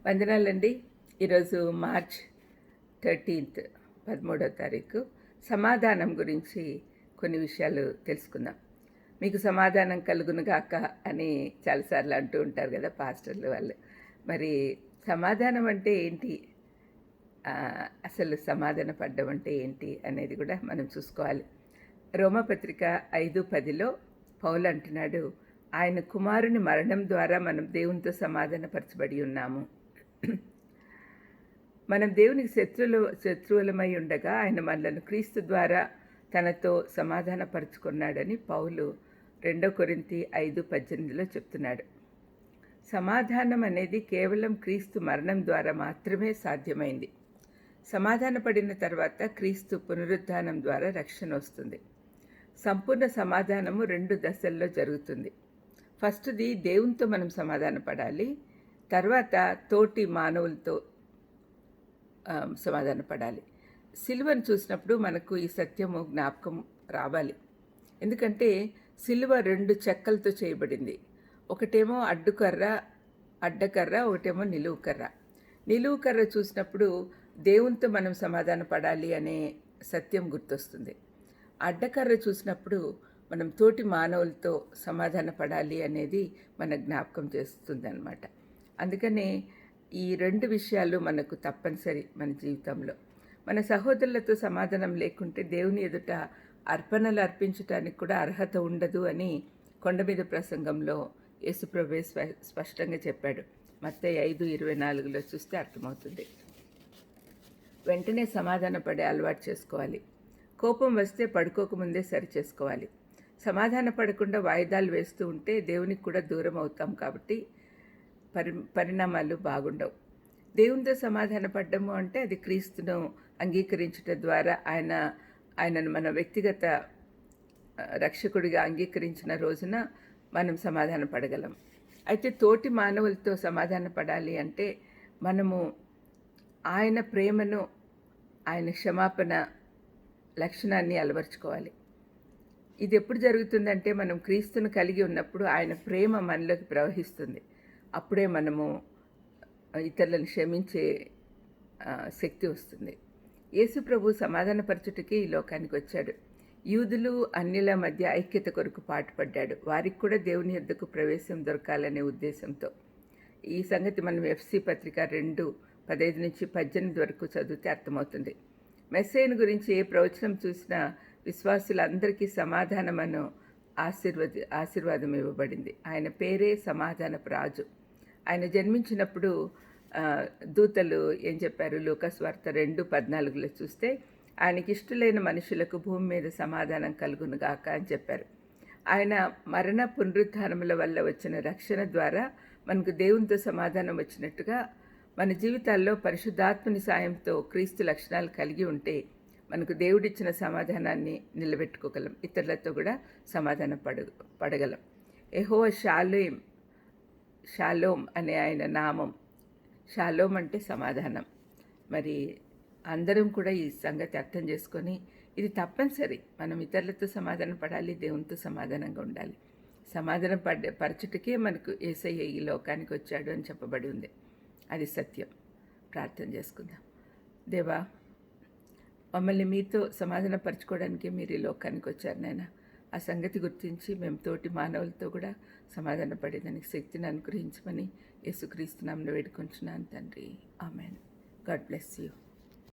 వందనాలండి. ఈరోజు March 13th 13వ తారీఖు సమాధానం గురించి కొన్ని విషయాలు తెలుసుకుందాం. మీకు సమాధానం కలుగునుగాక అని చాలాసార్లు అంటూ ఉంటారు కదా పాస్టర్లు వాళ్ళు. మరి సమాధానం అంటే ఏంటి, అసలు సమాధాన పడ్డం అంటే ఏంటి అనేది కూడా మనం చూసుకోవాలి. రోమపత్రిక 5:10లో పౌలు అంటున్నాడు, ఆయన కుమారుని మరణం ద్వారా మనం దేవునితో సమాధానపరచబడి ఉన్నాము. మనం దేవునికి శత్రువులమై ఉండగా ఆయన మనలను క్రీస్తు ద్వారా తనతో సమాధానపరుచుకున్నాడని పౌలు 2 కొరింథీ 5:18లో చెప్తున్నాడు. సమాధానం అనేది కేవలం క్రీస్తు మరణం ద్వారా మాత్రమే సాధ్యమైంది. సమాధానపడిన తర్వాత క్రీస్తు పునరుద్ధానం ద్వారా రక్షణ వస్తుంది. సంపూర్ణ సమాధానము 2 దశల్లో జరుగుతుంది. ఫస్ట్ది దేవునితో మనం సమాధానపడాలి. తర్వాత తోటి మానవులతో సమాధానపడాలి. సిలువను చూసినప్పుడు మనకు ఈ సత్యము జ్ఞాపకం రావాలి. ఎందుకంటే సిలువ 2 చెక్కలతో చేయబడింది. ఒకటేమో అడ్డకర్ర, ఒకటేమో నిలువు కర్ర. నిలువు కర్ర చూసినప్పుడు దేవునితో మనం సమాధానపడాలి అనే సత్యం గుర్తొస్తుంది. అడ్డకర్ర చూసినప్పుడు మనం తోటి మానవులతో సమాధానపడాలి అనేది మన జ్ఞాపకం చేస్తుంది అన్నమాట. అందుకనే ఈ 2 విషయాలు మనకు తప్పనిసరి మన జీవితంలో. మన సహోదరులతో సమాధానం లేకుంటే దేవుని ఎదుట అర్పణలు అర్పించడానికి కూడా అర్హత ఉండదు అని కొండ మీద ప్రసంగంలో యేసుప్రభువే స్పష్టంగా చెప్పాడు. మత్తయి 5:24లో చూస్తే అర్థమవుతుంది. వెంటనే సమాధానపడే అలవాటు చేసుకోవాలి. కోపం వస్తే పడుకోకముందే సరి చేసుకోవాలి. సమాధాన పడకుండా వాయిదాలు వేస్తూ ఉంటే దేవునికి కూడా దూరం అవుతాం. కాబట్టి పరిణామాలు బాగుండవు. దేవునితో సమాధాన పడ్డము అంటే అది క్రీస్తును అంగీకరించడం ద్వారా ఆయనను మన వ్యక్తిగత రక్షకుడిగా అంగీకరించిన రోజున మనం సమాధాన పడగలం. అయితే తోటి మానవులతో సమాధాన పడాలి అంటే మనము ఆయన ప్రేమను, ఆయన క్షమాపణ లక్షణాన్ని అలవర్చుకోవాలి. ఇది ఎప్పుడు జరుగుతుందంటే మనం క్రీస్తును కలిగి ఉన్నప్పుడు ఆయన ప్రేమ మనలోకి ప్రవహిస్తుంది. అప్పుడే మనము ఇతరులను క్షమించే శక్తి వస్తుంది. యేసు ప్రభు సమాధానపరచుటకి ఈ లోకానికి వచ్చాడు. యూదులు అన్యుల మధ్య ఐక్యత కొరకు పాటుపడ్డాడు. వారికి కూడా దేవుని యొద్దకు ప్రవేశం దొరకాలనే ఉద్దేశంతో. ఈ సంగతి మనం ఎఫ్సి పత్రిక 2:15-18 వరకు చదివితే అర్థమవుతుంది. మెస్సేయుని గురించి ఏ ప్రవచనం చూసినా విశ్వాసులందరికీ సమాధానమను ఆశీర్వాదం ఇవ్వబడింది. ఆయన పేరే సమాధానపు రాజు. ఆయన జన్మించినప్పుడు దూతలు ఏం చెప్పారు? లూకాసు వార్త 2:14లో చూస్తే ఆయనకి ఇష్టలైన మనుషులకు భూమి మీద సమాధానం కలుగునుగాక అని చెప్పారు. ఆయన మరణ పునరుద్ధానముల వల్ల వచ్చిన రక్షణ ద్వారా మనకు దేవునితో సమాధానం వచ్చినట్టుగా మన జీవితాల్లో పరిశుద్ధాత్మని సాయంతో క్రీస్తు లక్షణాలు కలిగి ఉంటే మనకు దేవుడిచ్చిన సమాధానాన్ని నిలబెట్టుకోగలం. ఇతరులతో కూడా సమాధాన పడగలం. యెహోవా షాలోమ్ అనే ఆయన నామం. షాలోమ్ అంటే సమాధానం. మరి అందరం కూడా ఈ సంగతి అర్థం చేసుకొని ఇది తప్పనిసరి. మనం ఇతరులతో సమాధానం పడాలి, దేవునితో సమాధానంగా ఉండాలి. సమాధానం పరచుటకే మనకు యేసయ్య ఈ లోకానికి వచ్చాడు అని చెప్పబడి ఉంది. అది సత్యం. ప్రార్థన చేసుకుందాం. దేవా, మమ్మల్ని మీతో సమాధానపరచుకోవడానికే మీరు ఈ లోకానికి వచ్చారు నాయన. ఆ సంగతి గుర్తించి మేము తోటి మానవులతో కూడా సమాధాన పడేదానికి శక్తిని అనుగ్రహించమని యేసుక్రీస్తు నామమున వేడుకొంచున్నాను తండ్రి. ఆమెన్. God bless you.